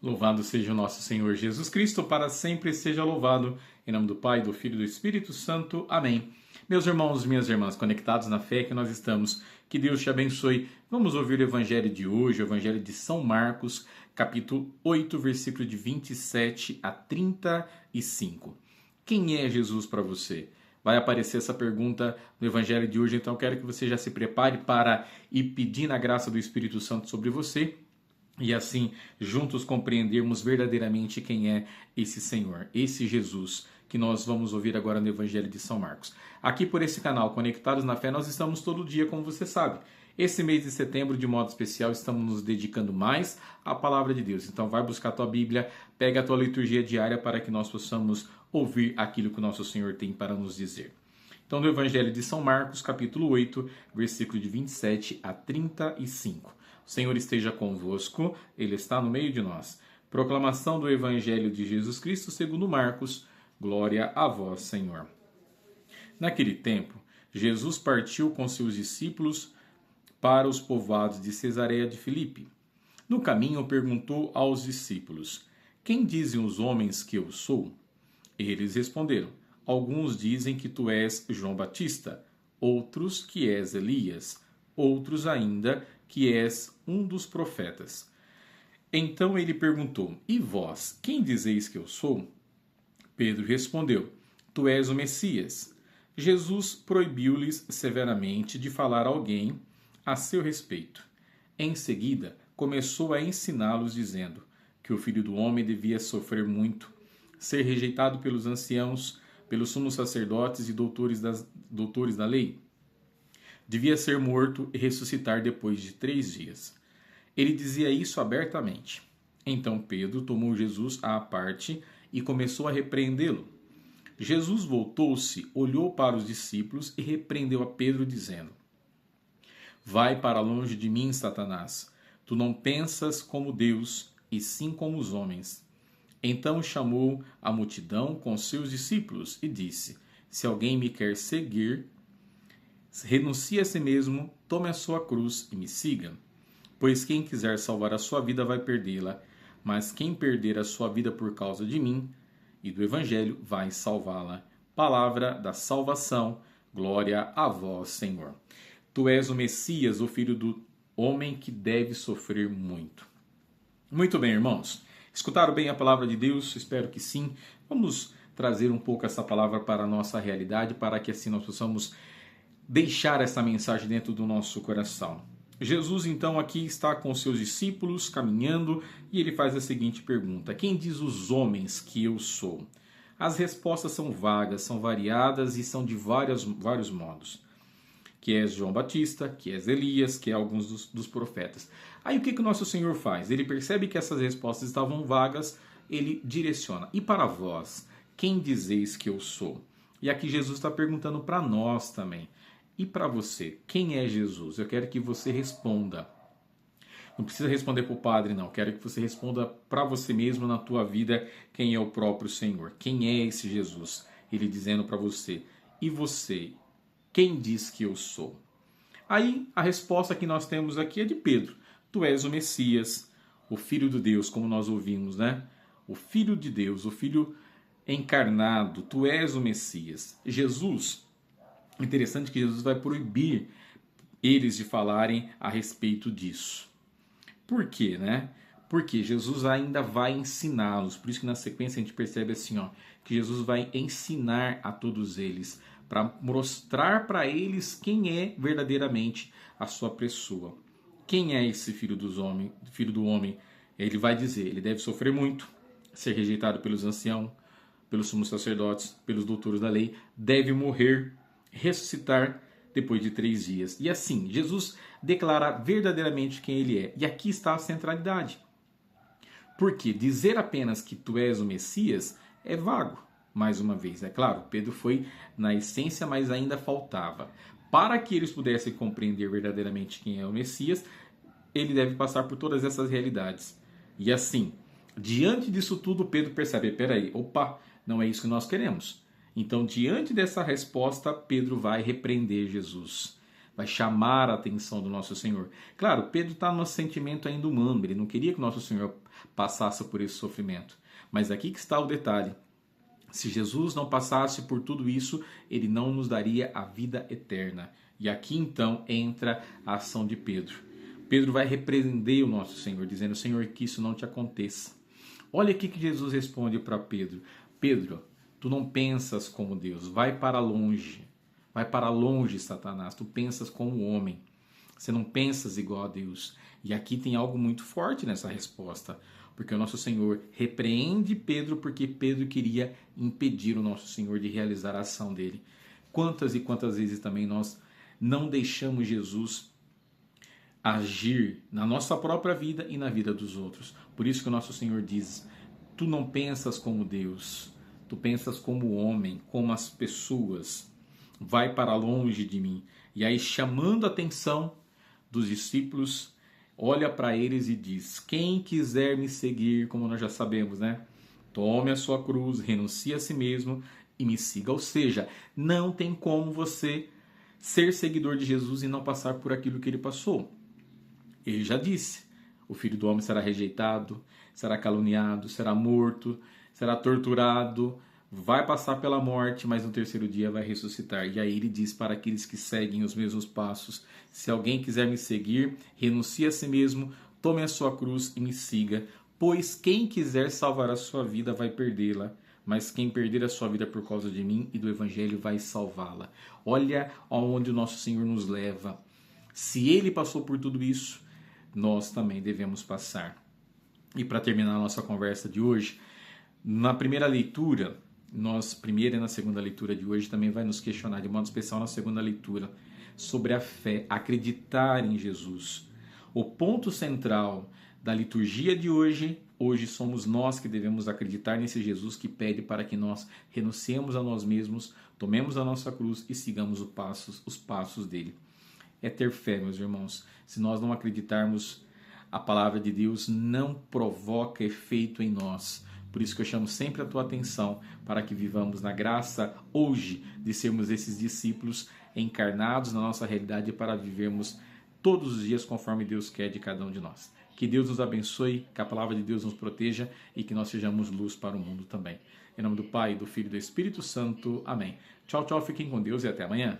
Louvado seja o nosso Senhor Jesus Cristo, para sempre seja louvado. Em nome do Pai, do Filho e do Espírito Santo. Amém. Meus irmãos e minhas irmãs, conectados na fé que nós estamos, que Deus te abençoe. Vamos ouvir o Evangelho de hoje, o Evangelho de São Marcos, capítulo 8, versículo de 27 a 35. Quem é Jesus para você? Vai aparecer essa pergunta no Evangelho de hoje, então quero que você já se prepare para ir pedindo a graça do Espírito Santo sobre você. E assim, juntos compreendermos verdadeiramente quem é esse Senhor, esse Jesus, que nós vamos ouvir agora no Evangelho de São Marcos. Aqui por esse canal, Conectados na Fé, nós estamos todo dia, como você sabe. Esse mês de setembro, de modo especial, estamos nos dedicando mais à Palavra de Deus. Então vai buscar a tua Bíblia, pega a tua liturgia diária para que nós possamos ouvir aquilo que o nosso Senhor tem para nos dizer. Então, no Evangelho de São Marcos, capítulo 8, versículo de 27 a 35. O Senhor esteja convosco, Ele está no meio de nós. Proclamação do Evangelho de Jesus Cristo segundo Marcos. Glória a vós, Senhor. Naquele tempo, Jesus partiu com seus discípulos para os povoados de Cesareia de Filipe. No caminho, perguntou aos discípulos: Quem dizem os homens que eu sou? Eles responderam: Alguns dizem que tu és João Batista, outros que és Elias, outros ainda que és um dos profetas. Então ele perguntou: E vós, quem dizeis que eu sou? Pedro respondeu: Tu és o Messias. Jesus proibiu-lhes severamente de falar a alguém a seu respeito. Em seguida, começou a ensiná-los, dizendo que o Filho do Homem devia sofrer muito, ser rejeitado pelos anciãos, pelos sumos sacerdotes e doutores da lei. Devia ser morto e ressuscitar depois de 3 dias. Ele dizia isso abertamente. Então Pedro tomou Jesus à parte e começou a repreendê-lo. Jesus voltou-se, olhou para os discípulos e repreendeu a Pedro, dizendo: Vai para longe de mim, Satanás. Tu não pensas como Deus, e sim como os homens. Então chamou a multidão com seus discípulos e disse: Se alguém me quer seguir, renuncie a si mesmo, tome a sua cruz e me siga. Pois quem quiser salvar a sua vida vai perdê-la, mas quem perder a sua vida por causa de mim e do Evangelho vai salvá-la. Palavra da salvação, glória a vós, Senhor. Tu és o Messias, o Filho do homem que deve sofrer muito. Muito bem, irmãos. Escutaram bem a palavra de Deus? Espero que sim. Vamos trazer um pouco essa palavra para a nossa realidade, para que assim nós possamos deixar essa mensagem dentro do nosso coração. Jesus, então, aqui está com seus discípulos, caminhando, e ele faz a seguinte pergunta: Quem diz os homens que eu sou? As respostas são vagas, são variadas e são de vários modos. Que és João Batista, que és Elias, que é alguns dos profetas. Aí o que o nosso Senhor faz? Ele percebe que essas respostas estavam vagas, ele direciona: E para vós, quem dizeis que eu sou? E aqui Jesus está perguntando para nós também. E para você, quem é Jesus? Eu quero que você responda. Não precisa responder para o Padre, não. Quero que você responda para você mesmo na tua vida quem é o próprio Senhor. Quem é esse Jesus? Ele dizendo para você: E você, quem diz que eu sou? Aí a resposta que nós temos aqui é de Pedro. Tu és o Messias, o Filho de Deus, como nós ouvimos, né? O Filho de Deus, o Filho encarnado. Tu és o Messias. Jesus... Interessante que Jesus vai proibir eles de falarem a respeito disso. Por quê, né? Porque Jesus ainda vai ensiná-los. Por isso que na sequência a gente percebe assim, ó, que Jesus vai ensinar a todos eles, para mostrar para eles quem é verdadeiramente a sua pessoa. Quem é esse filho do homem? Ele vai dizer: ele deve sofrer muito, ser rejeitado pelos anciãos, pelos sumos sacerdotes, pelos doutores da lei, deve morrer, ressuscitar depois de 3 dias. E assim, Jesus declara verdadeiramente quem ele é. E aqui está a centralidade. Porque dizer apenas que tu és o Messias é vago. Mais uma vez, é claro, Pedro foi na essência, mas ainda faltava. Para que eles pudessem compreender verdadeiramente quem é o Messias, ele deve passar por todas essas realidades. E assim, diante disso tudo, Pedro percebe: peraí, opa, não é isso que nós queremos. Então, diante dessa resposta, Pedro vai repreender Jesus. vai chamar a atenção do nosso Senhor. Claro, Pedro está no sentimento ainda humano, ele não queria que o nosso Senhor passasse por esse sofrimento. Mas aqui que está o detalhe. Se Jesus não passasse por tudo isso, ele não nos daria a vida eterna. E aqui então entra a ação de Pedro. Pedro vai repreender o nosso Senhor, dizendo: Senhor, que isso não te aconteça. Olha aqui que Jesus responde para Pedro: Pedro, tu não pensas como Deus, vai para longe, Satanás, tu pensas como homem, você não pensas igual a Deus. E aqui tem algo muito forte nessa resposta, porque o nosso Senhor repreende Pedro porque Pedro queria impedir o nosso Senhor de realizar a ação dele. Quantas e quantas vezes também nós não deixamos Jesus agir na nossa própria vida e na vida dos outros. Por isso que o nosso Senhor diz: tu não pensas como Deus, tu pensas como homem, como as pessoas, vai para longe de mim. E aí, chamando a atenção dos discípulos, olha para eles e diz: quem quiser me seguir, como nós já sabemos, né? Tome a sua cruz, renuncie a si mesmo e me siga. Ou seja, não tem como você ser seguidor de Jesus e não passar por aquilo que ele passou. Ele já disse: o Filho do Homem será rejeitado, será caluniado, será morto, será torturado, vai passar pela morte, mas no terceiro dia vai ressuscitar. E aí ele diz para aqueles que seguem os mesmos passos: se alguém quiser me seguir, renuncie a si mesmo, tome a sua cruz e me siga. Pois quem quiser salvar a sua vida vai perdê-la, mas quem perder a sua vida por causa de mim e do Evangelho vai salvá-la. Olha aonde o nosso Senhor nos leva. Se ele passou por tudo isso, nós também devemos passar. E para terminar a nossa conversa de hoje, na primeira leitura, primeira e na segunda leitura de hoje, também vai nos questionar, de modo especial na segunda leitura, sobre a fé, acreditar em Jesus. O ponto central da liturgia de hoje somos nós que devemos acreditar nesse Jesus que pede para que nós renunciemos a nós mesmos, tomemos a nossa cruz e sigamos os passos dele. É ter fé, meus irmãos. Se nós não acreditarmos, a palavra de Deus não provoca efeito em nós. Por isso que eu chamo sempre a tua atenção para que vivamos na graça hoje de sermos esses discípulos encarnados na nossa realidade para vivermos todos os dias conforme Deus quer de cada um de nós. Que Deus nos abençoe, que a palavra de Deus nos proteja e que nós sejamos luz para o mundo também. Em nome do Pai, do Filho e do Espírito Santo. Amém. Tchau, tchau, fiquem com Deus e até amanhã.